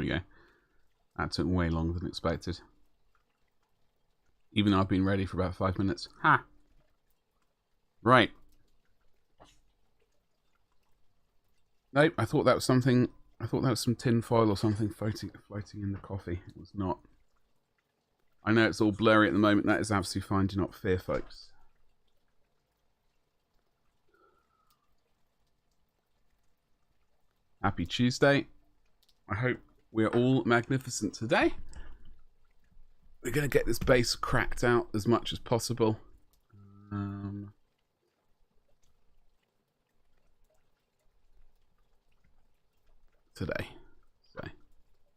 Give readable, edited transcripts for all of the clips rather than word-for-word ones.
we go. That took way longer than expected. Even though I've been ready for about 5 minutes. Ha! Right. Nope, I thought that was something... I thought that was some tin foil or something floating in the coffee. It was not. I know it's all blurry at the moment. That is absolutely fine. Do not fear, folks. Happy Tuesday. I hope we're all magnificent today. We're going to get this base cracked out as much as possible. Today. So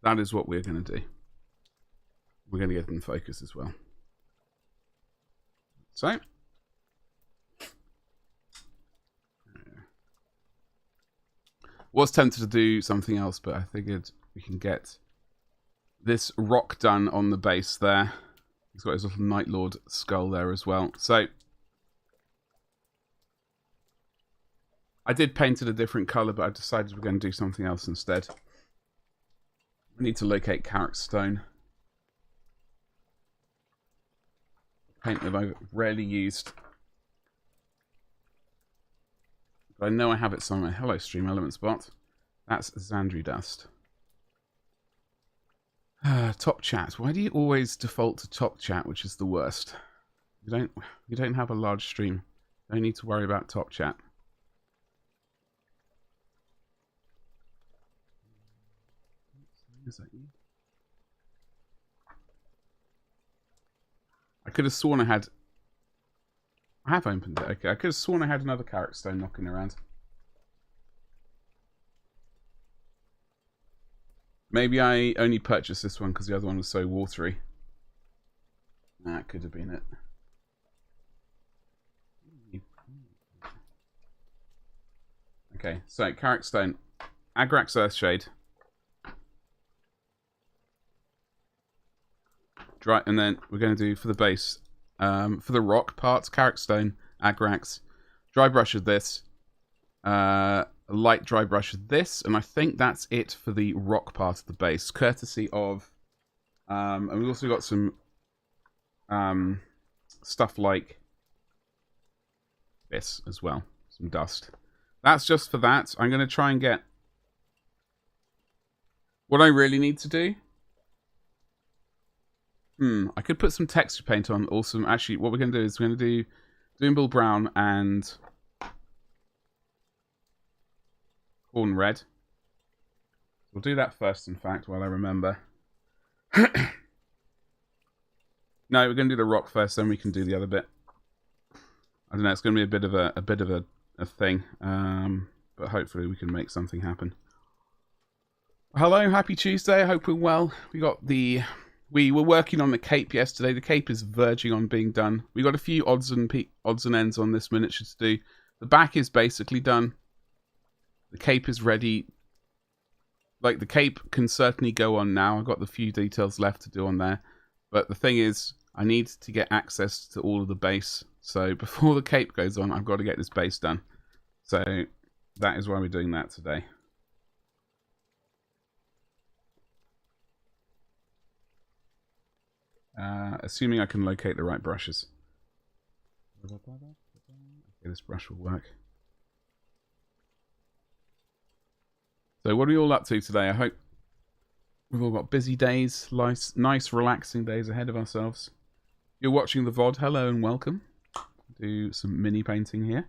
that is what we're going to do. We're going to get in focus as well. So. Was tempted to do something else, but I figured we can get this rock done on the base there. He's got his little Night Lord skull there as well. So I did paint it a different colour, but I decided we're going to do something else instead. We need to locate Carrick Stone. Paint that I've rarely used. But I know I have it somewhere. Hello, Stream Elements bot. That's Xandri dust. Top chat. Why do you always default to top chat, which is the worst? You don't have a large stream. Don't need to worry about top chat. Is that you? I could have sworn I had... I have opened it. Okay, I could have sworn I had another Carrick Stone knocking around. Maybe I only purchased this one because the other one was so watery. That could have been it. Okay, so Carrick Stone. Agrax Earthshade. Dry, and then we're going to do for the base... for the rock parts, Carrick Stone, Agrax, dry brush of this, a light dry brush of this, and I think that's it for the rock part of the base, courtesy of, and we've also got some stuff like this as well, some dust. That's just for that. I'm going to try and get what I really need to do. I could put some texture paint on. Awesome. Actually, what we're going to do is we're going to do Doombull Brown and Corn Red. We'll do that first, in fact, while I remember. No, we're going to do the rock first, then we can do the other bit. I don't know. It's going to be a bit of a thing, but hopefully we can make something happen. Hello, happy Tuesday. I hope we're well. We were working on the cape yesterday. The cape is verging on being done. We got a few odds and ends on this miniature to do. The back is basically done. The cape is ready. Like, the cape can certainly go on now. I've got the few details left to do on there. But the thing is, I need to get access to all of the base. So before the cape goes on, I've got to get this base done. So that is why we're doing that today. Assuming I can locate the right brushes. Okay, this brush will work. So what are we all up to today? I hope we've all got busy days, nice relaxing days ahead of ourselves. You're watching the VOD, hello and welcome. Do some mini painting here.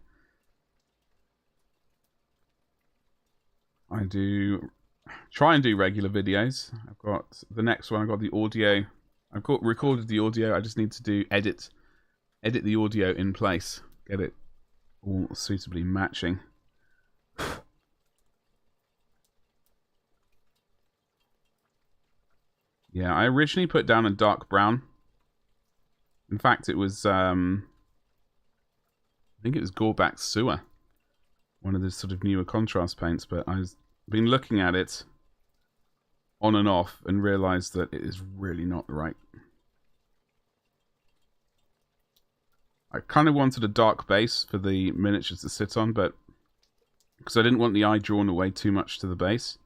I do try and do regular videos. I've got the next one, I've got the audio. I've recorded the audio. I just need to do edit the audio in place, get it all suitably matching. Yeah, I originally put down a dark brown. In fact, it was I think it was Gorbak Sewer, one of the sort of newer contrast paints. But I've been looking at it on and off and realized that it is really not right. I kind of wanted a dark base for the miniatures to sit on, but because I didn't want the eye drawn away too much to the base.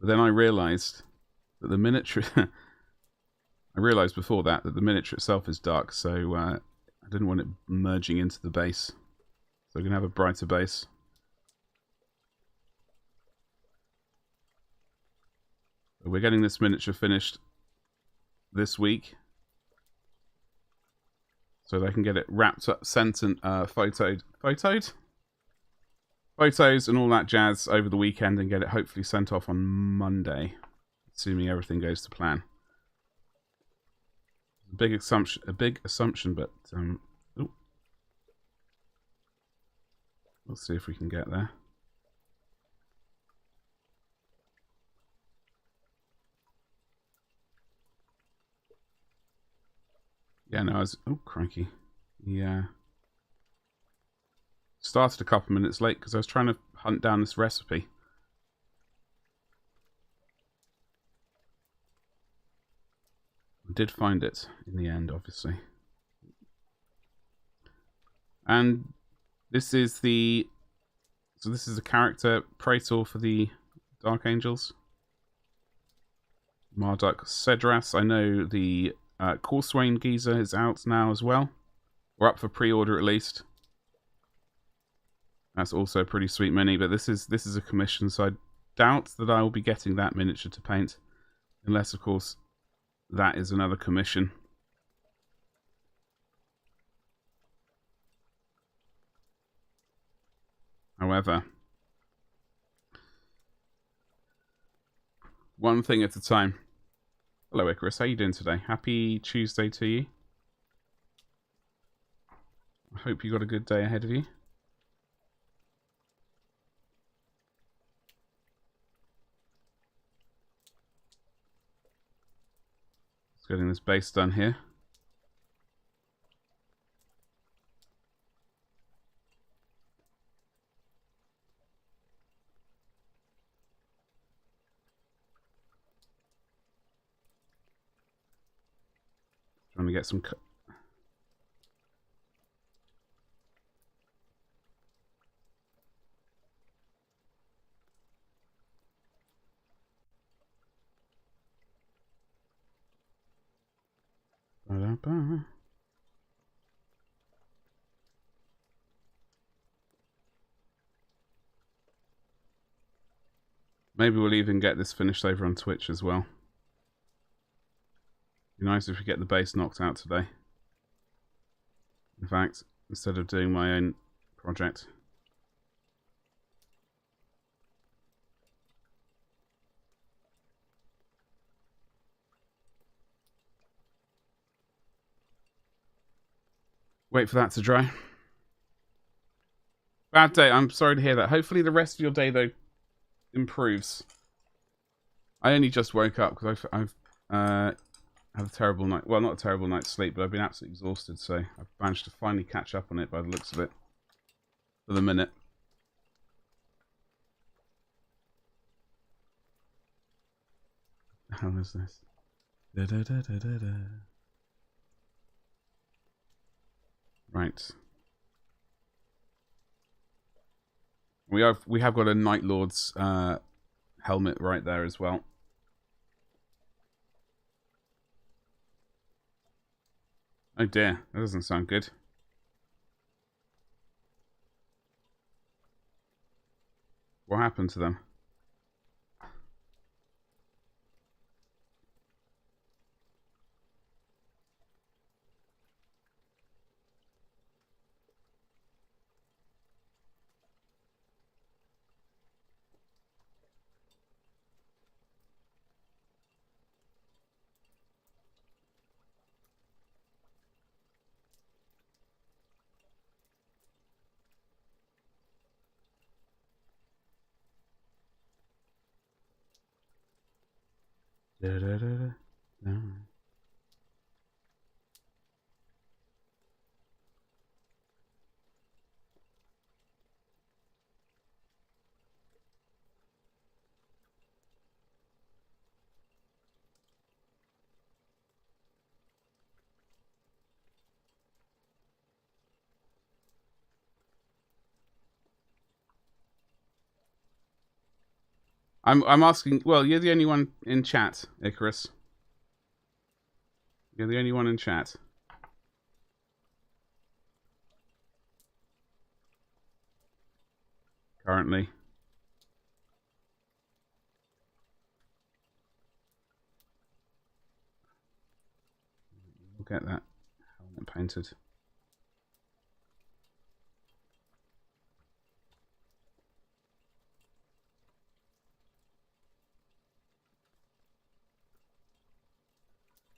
But then I realised that the miniature... I realised before that the miniature itself is dark, so I didn't want it merging into the base. So we're going to have a brighter base. We're getting this miniature finished this week, so they can get it wrapped up, sent and photos and all that jazz over the weekend, and get it hopefully sent off on Monday, assuming everything goes to plan. A big assumption, but ooh. We'll see if we can get there. Yeah, no, I was... Oh, crikey. Yeah. Started a couple minutes late because I was trying to hunt down this recipe. I did find it in the end, obviously. And this is the... So this is a character Praetor for the Dark Angels. Marduk Sedras. I know the Corswain Geezer is out now as well. We're up for pre-order at least. That's also a pretty sweet mini, but this is a commission, so I doubt that I will be getting that miniature to paint, unless of course that is another commission. However, one thing at a time. Hello Icarus, how you doing today? Happy Tuesday to you. I hope you got a good day ahead of you. Just getting this base done here. Trying to get some... Maybe we'll even get this finished over on Twitch as well. Be nice if we get the base knocked out today. In fact, instead of doing my own project. Wait for that to dry. Bad day. I'm sorry to hear that. Hopefully the rest of your day, though, improves. I only just woke up because I've had a terrible night. Well, not a terrible night's sleep, but I've been absolutely exhausted. So I've managed to finally catch up on it by the looks of it. For the minute. What the hell is this? Da, da, da, da, da, da. Right. We have got a Night Lord's helmet right there as well. Oh dear, that doesn't sound good. What happened to them? Da, da, da, da. No. I'm asking. Well, you're the only one in chat, Icarus. You're the only one in chat. Currently. We'll get that helmet painted.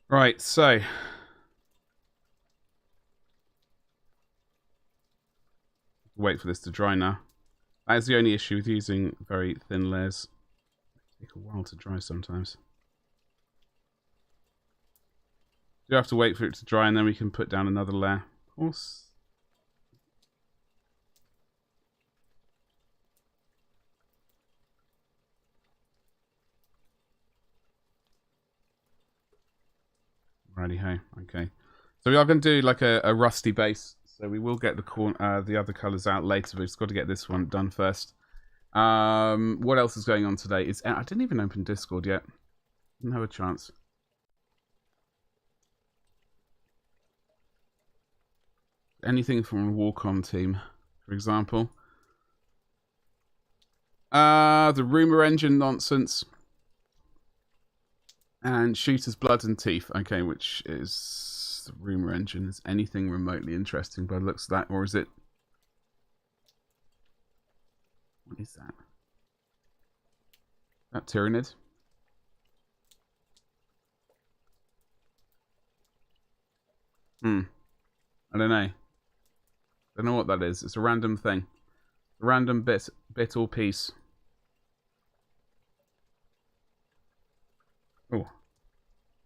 Right, so wait for this to dry now. That is the only issue with using very thin layers. They take a while to dry sometimes. You have to wait for it to dry and then we can put down another layer. Of course. Righty ho. Okay. So we are going to do like a rusty base. So we will get the other colours out later, but we've just got to get this one done first. What else is going on today? I didn't even open Discord yet. Didn't have a chance. Anything from a Warcom team, for example. The rumour engine nonsense. And Shooter's Blood and Teeth. Okay, which is the rumour engine. Is anything remotely interesting by the looks of that? Or is it... What is that? That Tyrannid? I don't know. Don't know what that is. It's a random thing. A random bit or piece. Oh.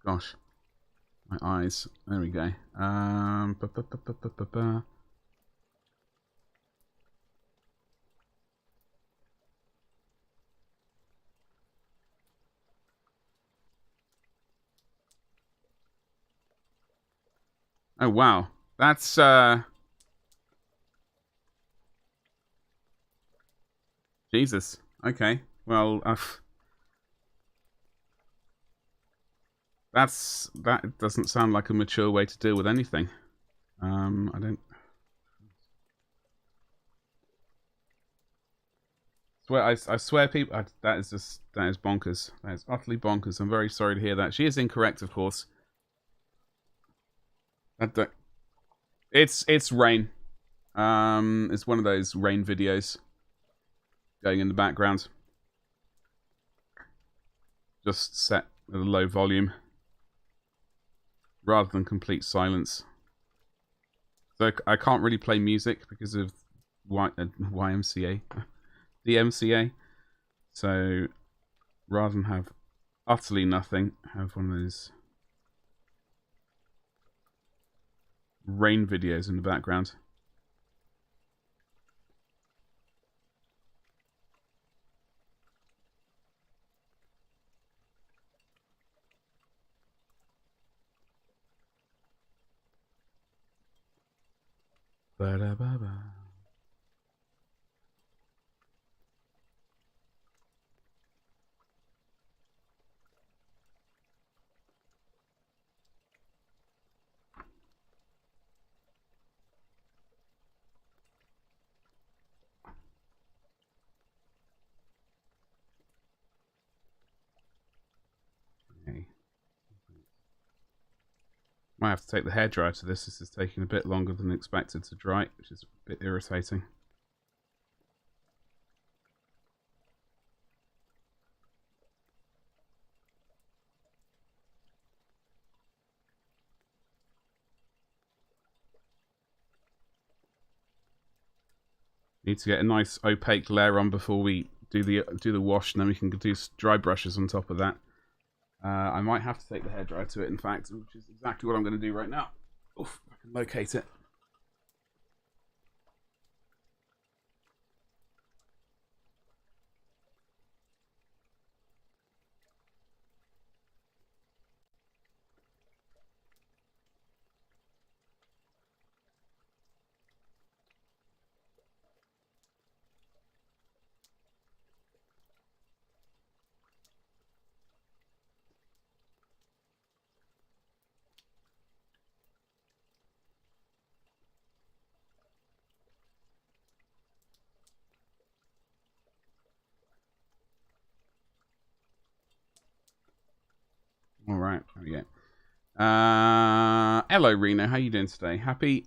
Gosh. My eyes. There we go. Oh, wow. That's, Jesus. Okay. Well, that doesn't sound like a mature way to deal with anything. I don't... I swear people... that is bonkers. That is utterly bonkers. I'm very sorry to hear that. She is incorrect, of course. It's rain. It's one of those rain videos going in the background. Just set at a low volume rather than complete silence. So I can't really play music because of YMCA, DMCA. So rather than have utterly nothing, have one of those rain videos in the background. Ba-da-ba-ba. Okay. Might have to take the hairdryer to this. This is taking a bit longer than expected to dry, which is a bit irritating. Need to get a nice opaque layer on before we do the wash, and then we can do dry brushes on top of that. I might have to take the hairdryer to it, in fact, which is exactly what I'm going to do right now. Oof, I can locate it. All right, there we go. Hello, Reno. How you doing today? Happy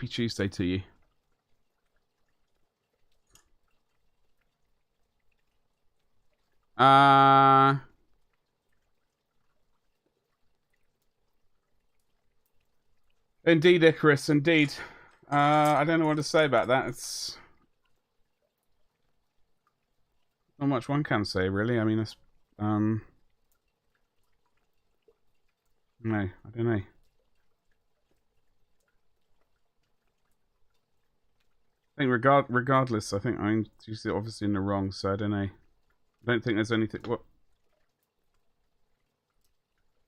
Tuesday to you. Indeed, Icarus. Indeed. I don't know what to say about that. It's not much one can say, really. I mean, it's no, I don't know. I think regardless, I think I'm obviously in the wrong, so I don't know. I don't think there's anything. What?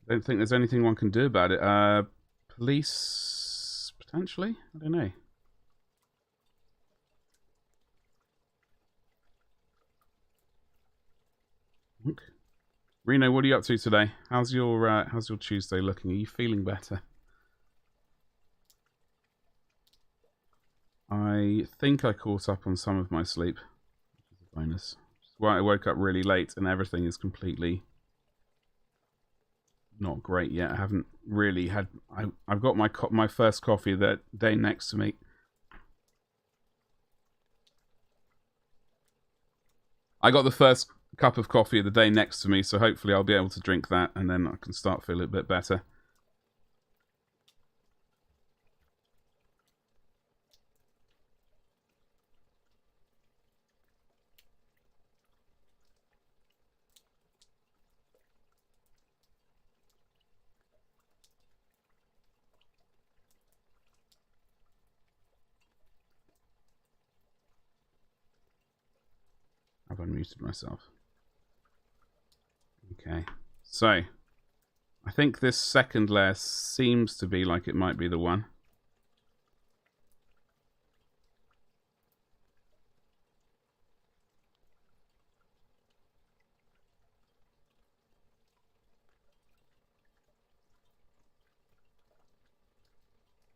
I don't think there's anything one can do about it. Police potentially. I don't know. Okay. Reno, what are you up to today? How's your Tuesday looking? Are you feeling better? I think I caught up on some of my sleep, which is a bonus. Well, I woke up really late and everything is completely not great yet. I haven't really had. I've got my first coffee that day next to me. I got the first cup of coffee of the day next to me, so hopefully I'll be able to drink that and then I can start feeling a bit better. I've unmuted myself. Okay, so I think this second layer seems to be like it might be the one.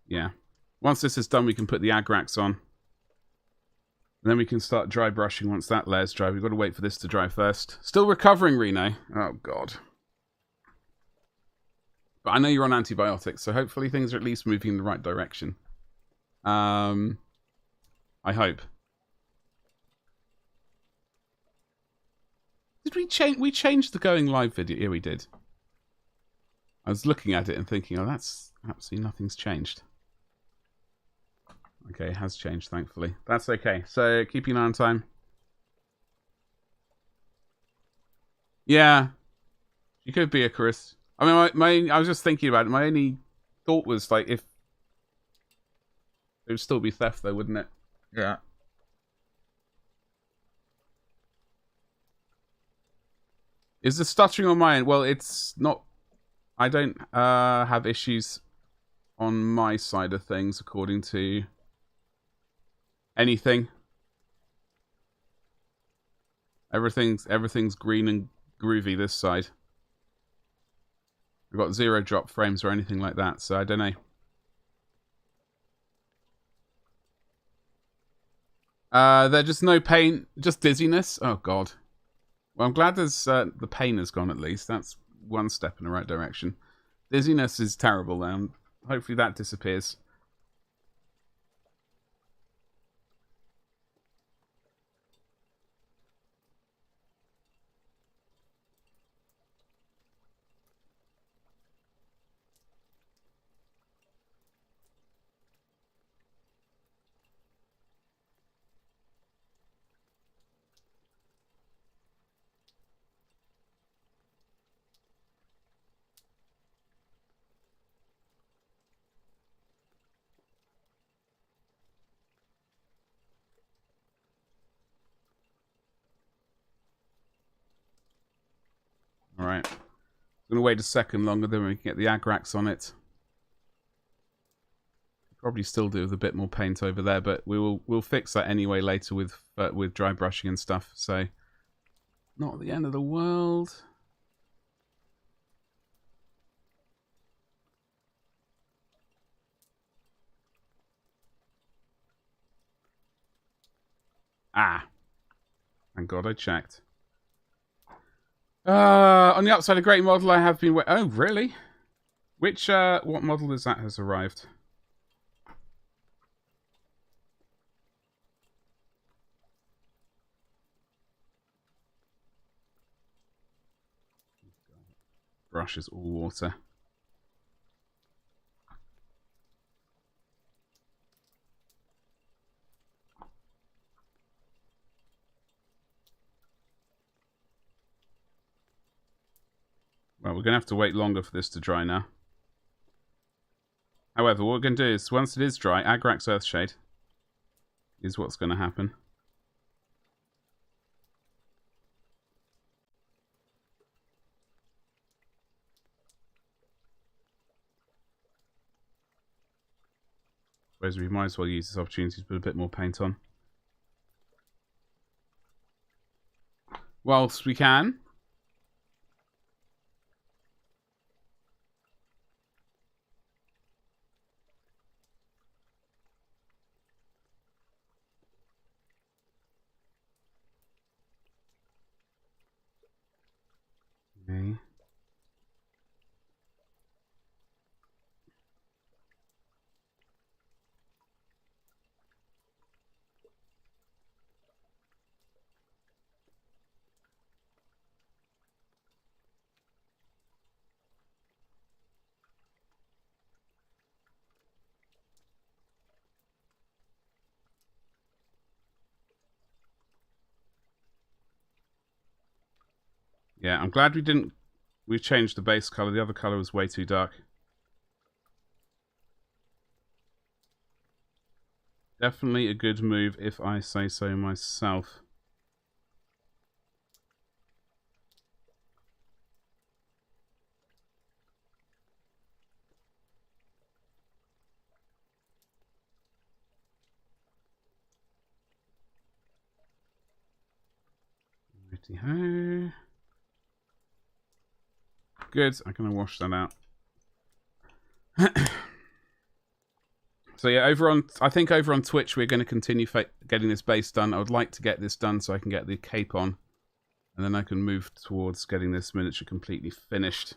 Yeah. Once this is done, we can put the agrax on. And then we can start dry brushing once that layer's dry. We've got to wait for this to dry first. Still recovering, Reno. Oh, God. But I know you're on antibiotics, so hopefully things are at least moving in the right direction. I hope. Did we change? We changed the going live video. Yeah, we did. I was looking at it and thinking, oh, that's absolutely nothing's changed. Okay, it has changed, thankfully. That's okay. So, keeping an eye on time. Yeah. You could be Icarus. I mean, I was just thinking about it. My only thought was, like, if... It would still be theft, though, wouldn't it? Yeah. Is the stuttering on my end? Well, it's not... I don't have issues on my side of things, according to... anything. Everything's green and groovy this side. We've got 0 drop frames or anything like that, so I don't know. There's just no pain, just dizziness. Oh god. Well, I'm glad there's the pain has gone at least. That's one step in the right direction. Dizziness is terrible, though. Hopefully that disappears. Alright. I'm going to wait a second longer, then we can get the agrax on it. Probably still do with a bit more paint over there, but we'll fix that anyway later with dry brushing and stuff, so... Not the end of the world. Ah. Thank God I checked. On the upside, a great model I have been... Oh, really? Which, what model is that has arrived? Brush is all water. Well, we're going to have to wait longer for this to dry now. However, what we're going to do is, once it is dry, Agrax Earthshade is what's going to happen. Suppose we might as well use this opportunity to put a bit more paint on. Whilst we can. Okay. Yeah, I'm glad we changed the base color. The other color was way too dark. Definitely a good move if I say so myself. Righty-ho. Good, I'm going to wash that out. So yeah, I think over on Twitch we're going to continue getting this base done. I would like to get this done so I can get the cape on. And then I can move towards getting this miniature completely finished.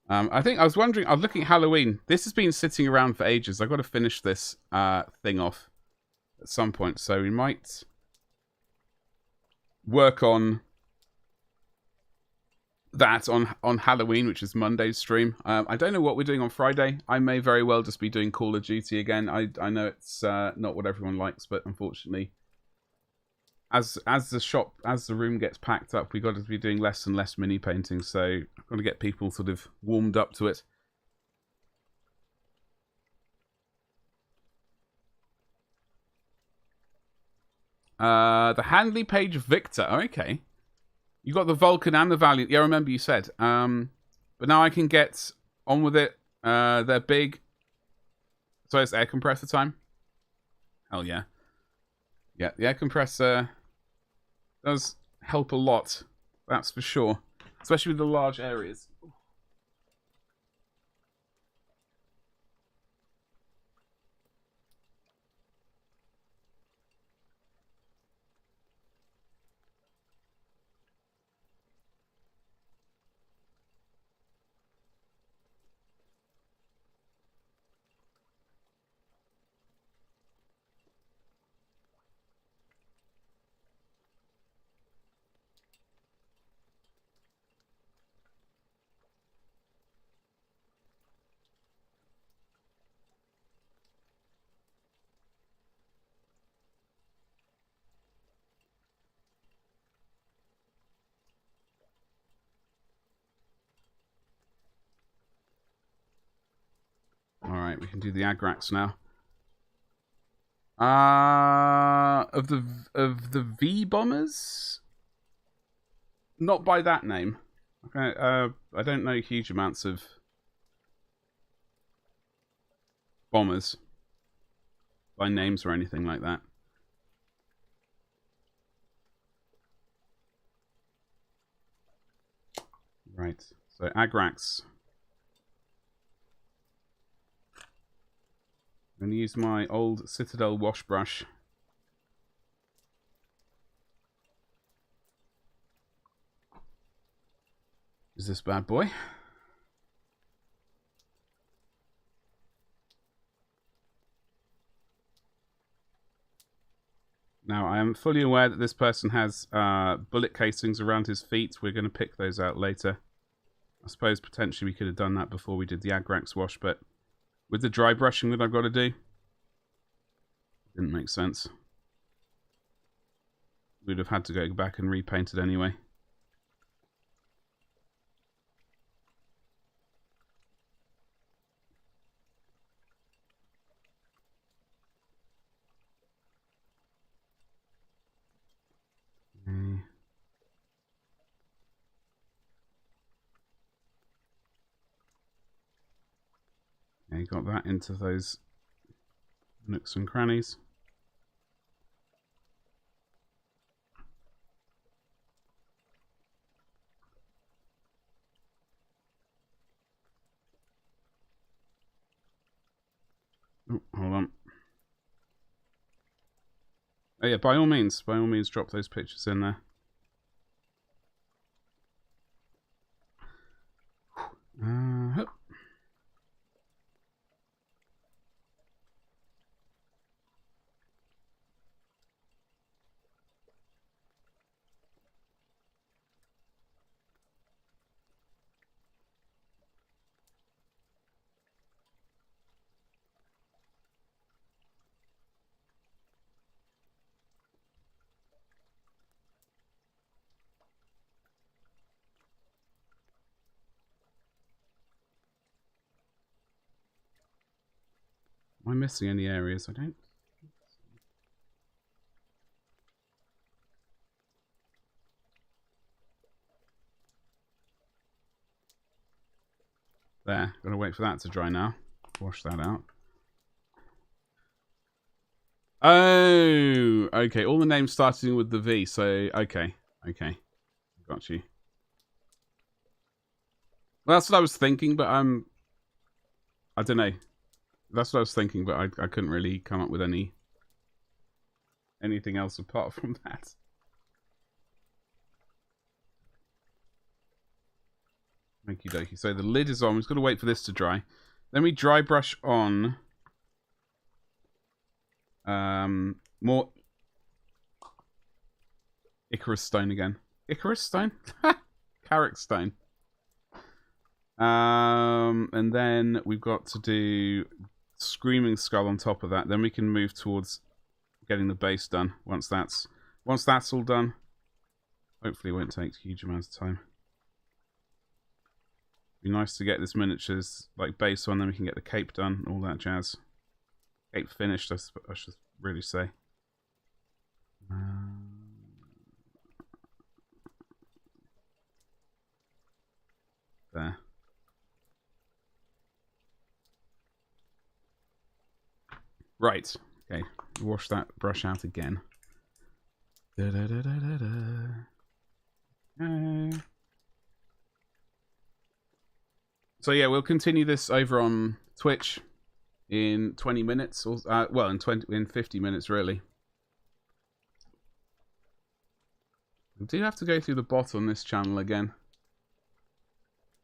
I think I was wondering, I was looking at Halloween. This has been sitting around for ages. I've got to finish this thing off at some point. So we might work on that on Halloween, which is Monday's stream. I don't know what we're doing on Friday. I may very well just be doing Call of Duty again. I know it's not what everyone likes, but unfortunately, as the room gets packed up, we got to be doing less and less mini painting. So I've got to get people sort of warmed up to it. The Handley Page Victor. Okay. You got the Vulcan and the Valiant. Yeah, I remember you said. But now I can get on with it. They're big. So it's air compressor time. Hell yeah. Yeah, the air compressor does help a lot. That's for sure. Especially with the large areas. Alright, we can do the Agrax now. Of the V bombers? Not by that name. Okay, I don't know huge amounts of bombers by names or anything like that. Right, so Agrax. I'm going to use my old Citadel wash brush. is this bad boy. Now, I am fully aware that this person has bullet casings around his feet. We're going to pick those out later. I suppose potentially we could have done that before we did the Agrax wash, but with the dry brushing that I've got to do, didn't make sense. We'd have had to go back and repaint it anyway. Okay, got that into those nooks and crannies. Oh, hold on. Oh yeah, by all means drop those pictures in there. Hup. Am I missing any areas? I don't. There. Gotta wait for that to dry now. Wash that out. Oh, okay. All the names starting with the V, so okay. Okay. Got you. Well, that's what I was thinking, but I don't know. That's what I was thinking, but I couldn't really come up with anything else apart from that. Okie dokie. So the lid is on. We've got to wait for this to dry. Then we dry brush on more Icarus stone again. Icarus stone? Carrick stone. And then we've got to do Screaming Skull on top of that. Then we can move towards getting the base done. Once that's all done, hopefully it won't take huge amounts of time. Be nice to get this miniatures like base on, then we can get the cape done, all that jazz. Cape finished, I should really say. There. Right. Okay. Wash that brush out again. Okay. So yeah, we'll continue this over on Twitch in 20 minutes, or well, in 50 minutes really. I do have to go through the bot on this channel again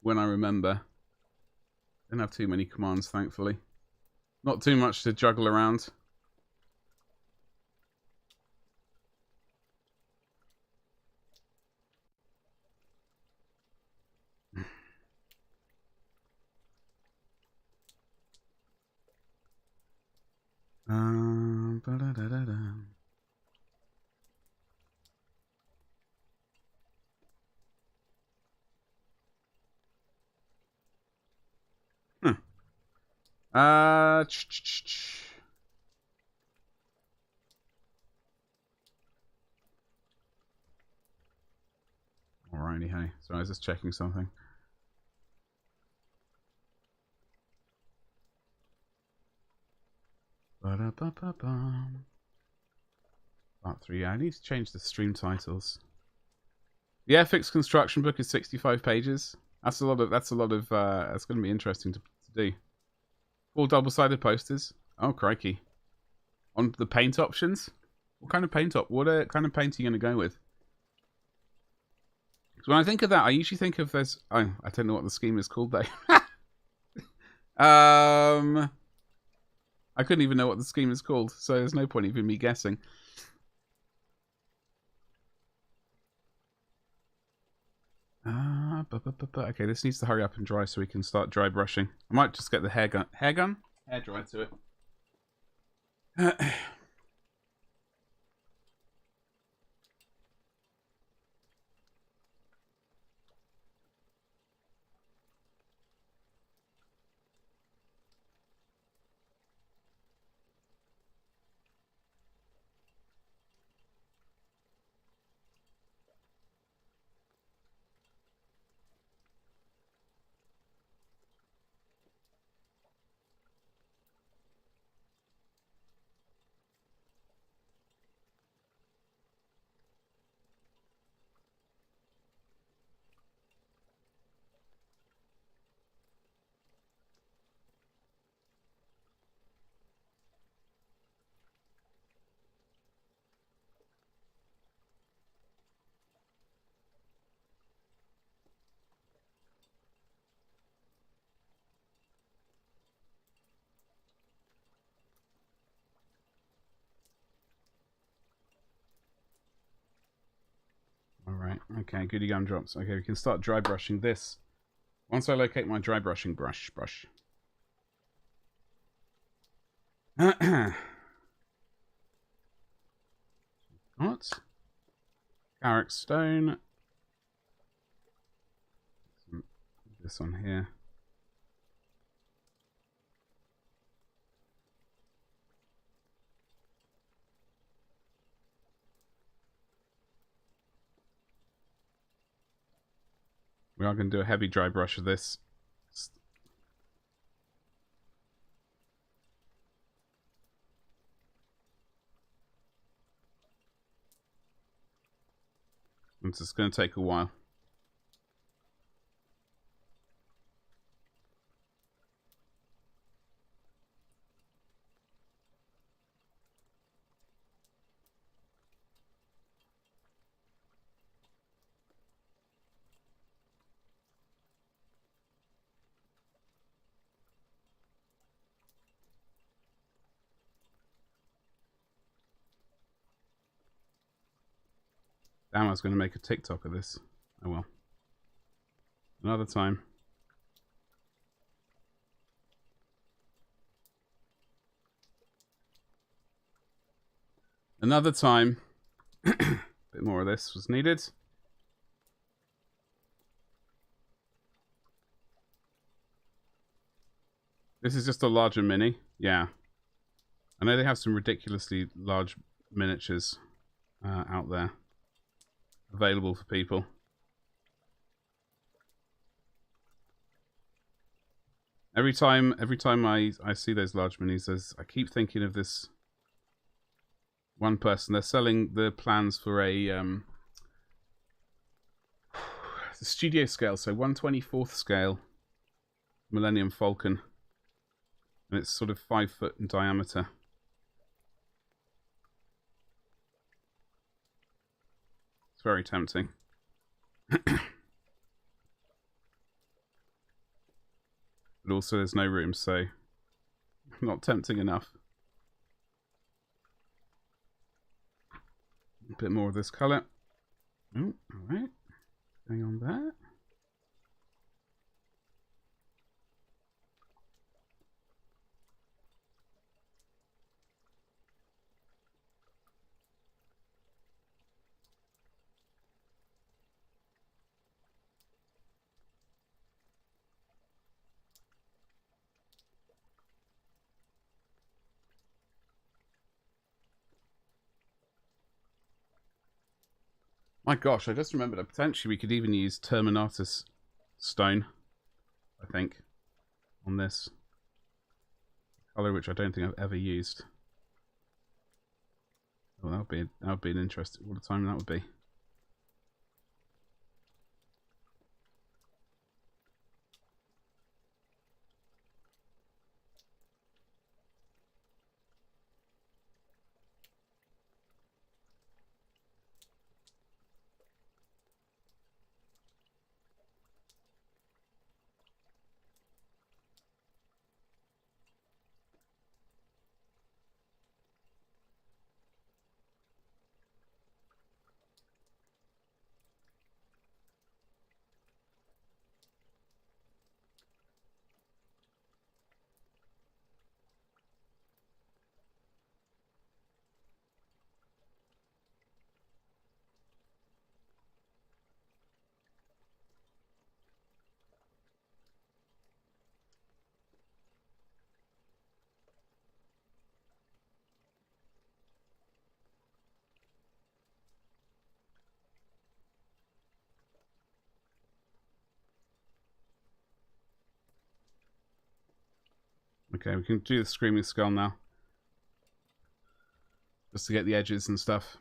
when I remember. Don't have too many commands, thankfully. Not too much to juggle around. Alrighty, hey. So I was just checking something. Part 3. I need to change the stream titles. The FX construction book is 65 pages. That's a lot of. That's going to be interesting to do. 4 double-sided posters. Oh crikey! On the paint options. What kind of paint kind of paint are you going to go with? So when I think of that, I usually think of this. Oh, I don't know what the scheme is called though. I couldn't even know what the scheme is called, so there's no point even me guessing. Okay, this needs to hurry up and dry so we can start dry brushing. I might just get the hair dryer to it. Alright, okay, goody gumdrops. Okay, we can start dry brushing this. Once I locate my dry brushing brush. What? Carrick stone. This on here. We are going to do a heavy dry brush of this. It's just going to take a while. Damn, I was going to make a TikTok of this. Oh well. Another time. Another time. A bit more of this was needed. This is just a larger mini. Yeah. I know they have some ridiculously large miniatures out there. Available for people. Every time I see those large minis, I keep thinking of this one person. They're selling the plans for a the studio scale, so 1/24th scale Millennium Falcon, and it's sort of 5 foot in diameter. It's very tempting. But also there's no room, so not tempting enough. A bit more of this colour. Oh, alright. Going on there. My gosh, I just remembered that potentially we could even use Terminatus stone, I think, on this colour, which I don't think I've ever used. Oh, that would be an interesting. What a time that would be. Okay, we can do the Screaming Skull now. Just to get the edges and stuff.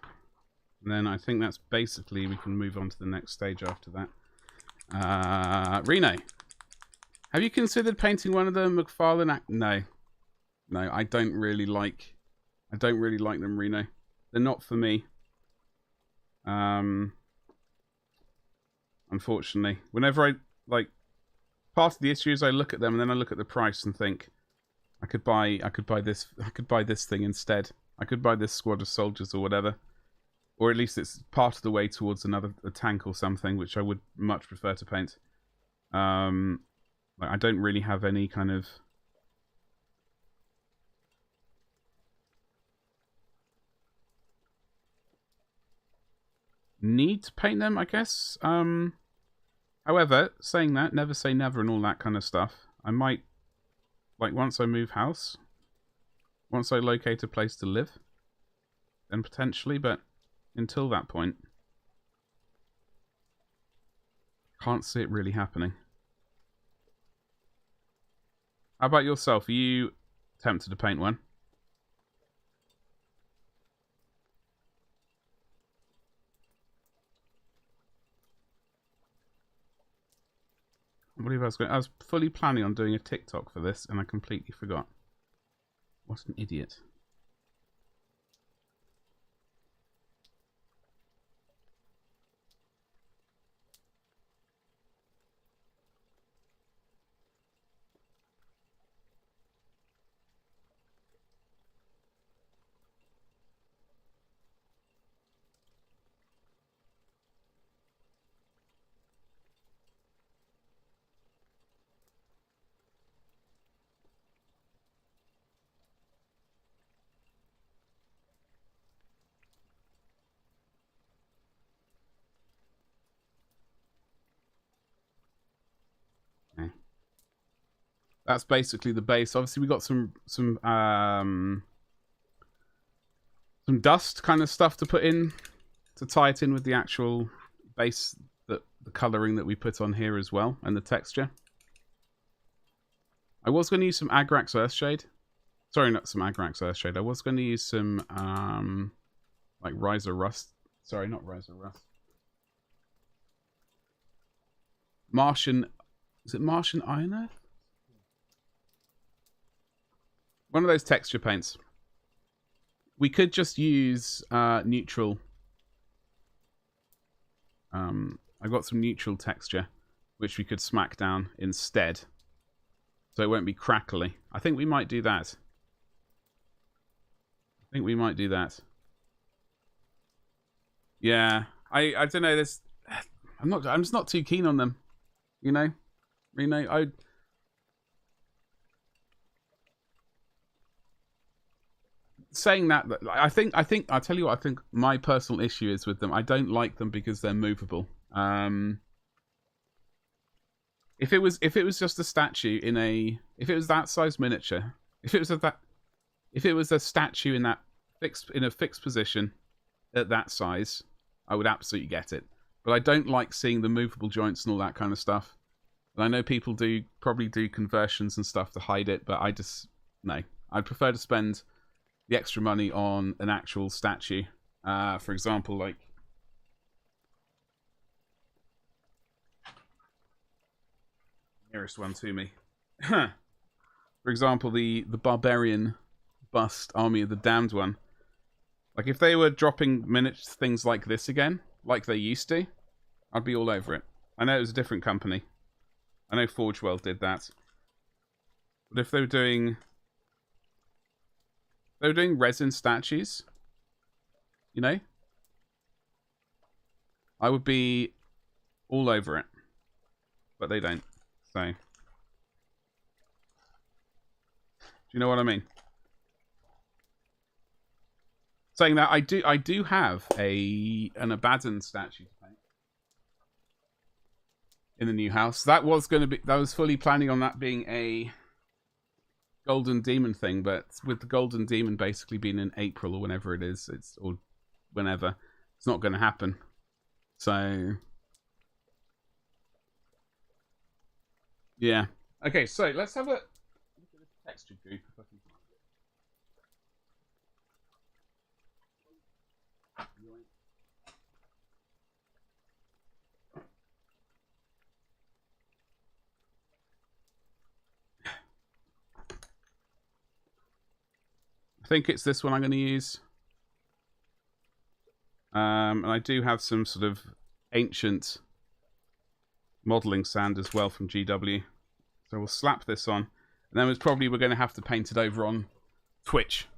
And then I think that's basically, we can move on to the next stage after that. Reno, have you considered painting one of the McFarlane No. No, I don't really like them, Reno. They're not for me. Unfortunately. Whenever I, part of the issue is I look at them and then I look at the price and think, I could buy this thing instead. I could buy this squad of soldiers or whatever. Or at least it's part of the way towards a tank or something, which I would much prefer to paint. I don't really have any kind of need to paint them, I guess. However, saying that, never say never and all that kind of stuff. I might, once I move house, once I locate a place to live, then potentially, but until that point, can't see it really happening. How about yourself? Are you tempted to paint one? I believe I was fully planning on doing a TikTok for this, and I completely forgot. What an idiot. That's basically the base. Obviously, we got some dust kind of stuff to put in to tie it in with the actual base, the coloring that we put on here as well, and the texture. I was going to use some Agrax Earthshade. Sorry, not some Agrax Earthshade. I was going to use some Riser Rust. Sorry, not Riser Rust. Martian. Is it Martian Iron Earth? One of those texture paints. We could just use neutral. I got some neutral texture, which we could smack down instead, so it won't be crackly. I think we might do that. Yeah, I don't know. This, I'm just not too keen on them. You know, Reno. Saying that, I think I'll tell you what I think my personal issue is with them. I don't like them because they're movable. If it was just a statue if it was that size miniature, if it was a statue in a fixed position at that size, I would absolutely get it. But I don't like seeing the movable joints and all that kind of stuff. And I know people probably do conversions and stuff to hide it, but no. I'd prefer to spend the extra money on an actual statue. For example, nearest one to me. For example, the barbarian bust Army of the Damned one. Like, if they were dropping things like this again, like they used to, I'd be all over it. I know it was a different company. I know ForgeWorld did that. But if they were doing resin statues, you know, I would be all over it. But they don't. So, do you know what I mean? Saying that, I do have an Abaddon statue to paint in the new house. That was fully planning on that being a Golden Demon thing, but with the Golden Demon basically being in April or whenever it is, it's not going to happen. So, yeah. Okay, so let's have a look at this texture goop if I can find it. I think it's this one I'm going to use. And I do have some sort of ancient modelling sand as well from GW. So we'll slap this on. And then we're going to have to paint it over on Twitch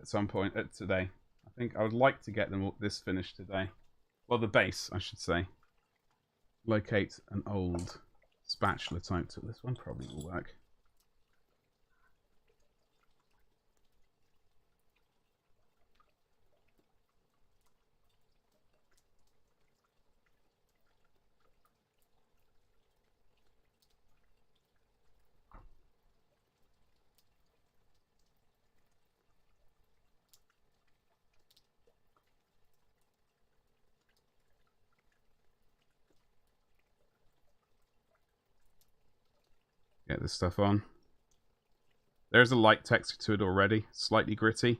at some point today. I think I would like to get this finished today. Well, the base, I should say. Locate an old spatula type tool. This one probably will work. Get this stuff on. There's a light texture to it already. Slightly gritty.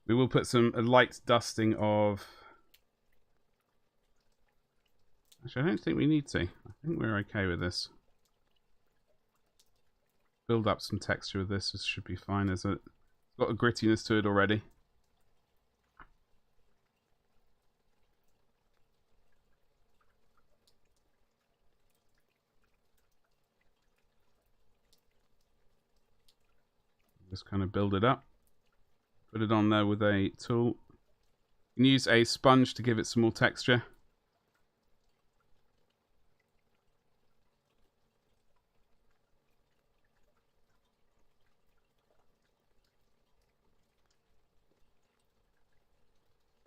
We will put a light dusting of... Actually, I don't think we need to. I think we're okay with this. Build up some texture with this. This should be fine. It's got a grittiness to it already. Just kind of build it up. Put it on there with a tool. You can use a sponge to give it some more texture.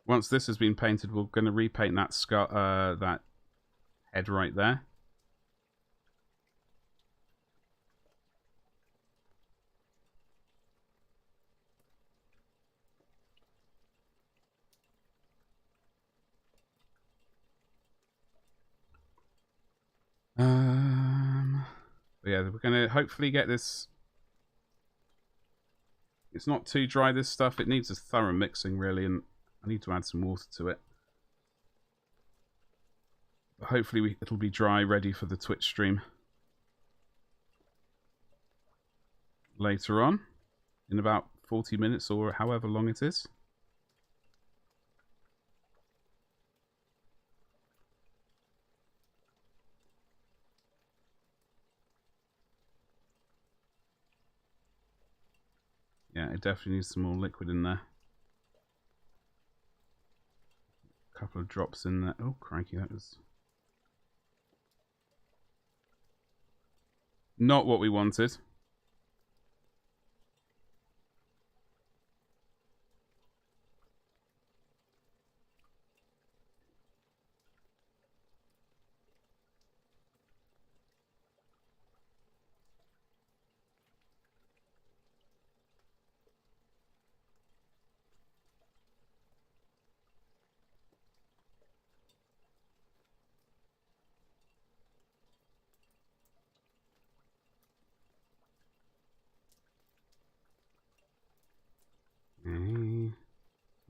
Once this has been painted, we're going to repaint that that head right there. Yeah, we're going to hopefully get this. It's not too dry, this stuff. It needs a thorough mixing, really, and I need to add some water to it. But hopefully it'll be dry, ready for the Twitch stream later on, in about 40 minutes or however long it is. Yeah, it definitely needs some more liquid in there. A couple of drops in there. Oh, crikey, that was not what we wanted.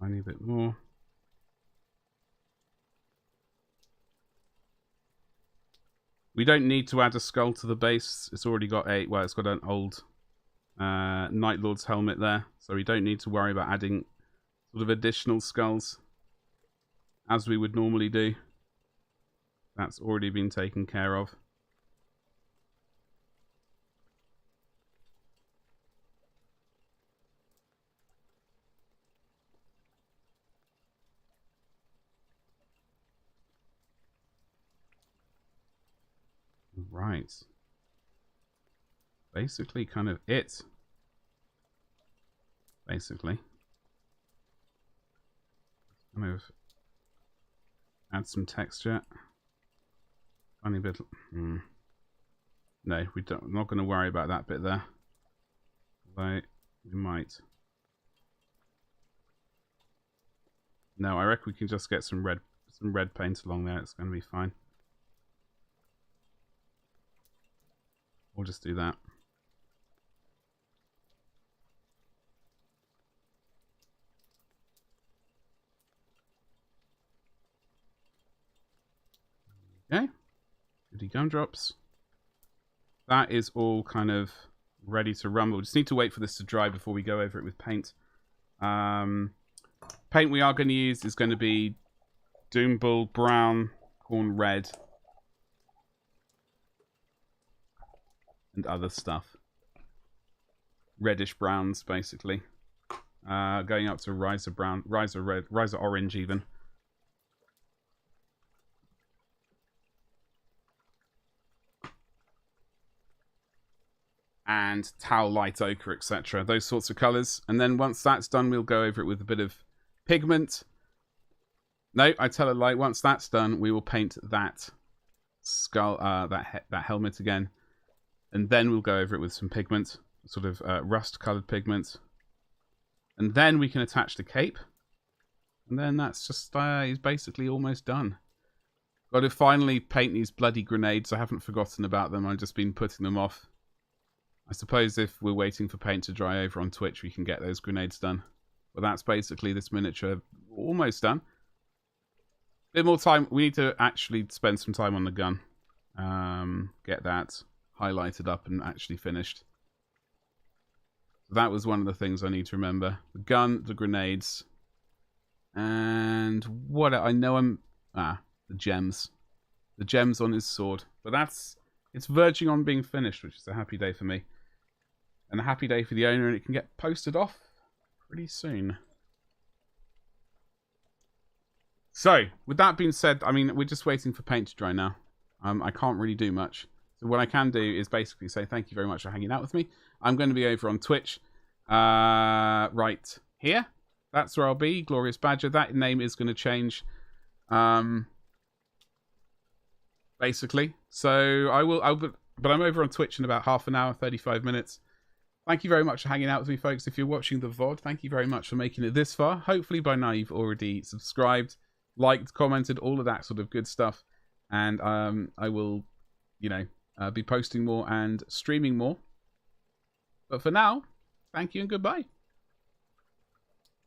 Tiny bit more. We don't need to add a skull to the base. It's already got it's got an old Night Lord's helmet there, so we don't need to worry about adding sort of additional skulls as we would normally do. That's already been taken care of. Right. Basically kind of it. Basically. Kind of add some texture. Funny bit. No, we're not going to worry about that bit there. Although, we might. No, I reckon we can just get some red paint along there. It's going to be fine. We'll just do that. Okay. Goody gumdrops. That is all kind of ready to run. We'll just need to wait for this to dry before we go over it with paint. Paint we are going to use is going to be Doom Bull brown, corn red, and other stuff. Reddish browns, basically. Going up to Riser brown, Riser red, Riser orange even. And Tau light ochre, etc. Those sorts of colours. And then once that's done, we'll go over it with a bit of pigment. No, I tell a lie. Once that's done, we will paint that skull, that helmet again. And then we'll go over it with some pigment, sort of rust-coloured pigment. And then we can attach the cape. And then that's just, he's basically almost done. Got to finally paint these bloody grenades. I haven't forgotten about them. I've just been putting them off. I suppose if we're waiting for paint to dry over on Twitch, we can get those grenades done. But that's basically this miniature almost done. Bit more time. We need to actually spend some time on the gun. Get that highlighted up and actually finished. That was one of the things I need to remember. The gun, the grenades, and what I know the gems. The gems on his sword. But it's verging on being finished, which is a happy day for me. And a happy day for the owner, and it can get posted off pretty soon. So, with that being said, I mean, we're just waiting for paint to dry now. I can't really do much. So what I can do is basically say thank you very much for hanging out with me. I'm going to be over on Twitch right here. That's where I'll be, Glorious Badger. That name is going to change, basically. So but I'm over on Twitch in about half an hour, 35 minutes. Thank you very much for hanging out with me, folks. If you're watching the VOD, thank you very much for making it this far. Hopefully by now you've already subscribed, liked, commented, all of that sort of good stuff. And I will, be posting more and streaming more. But for now, thank you and goodbye.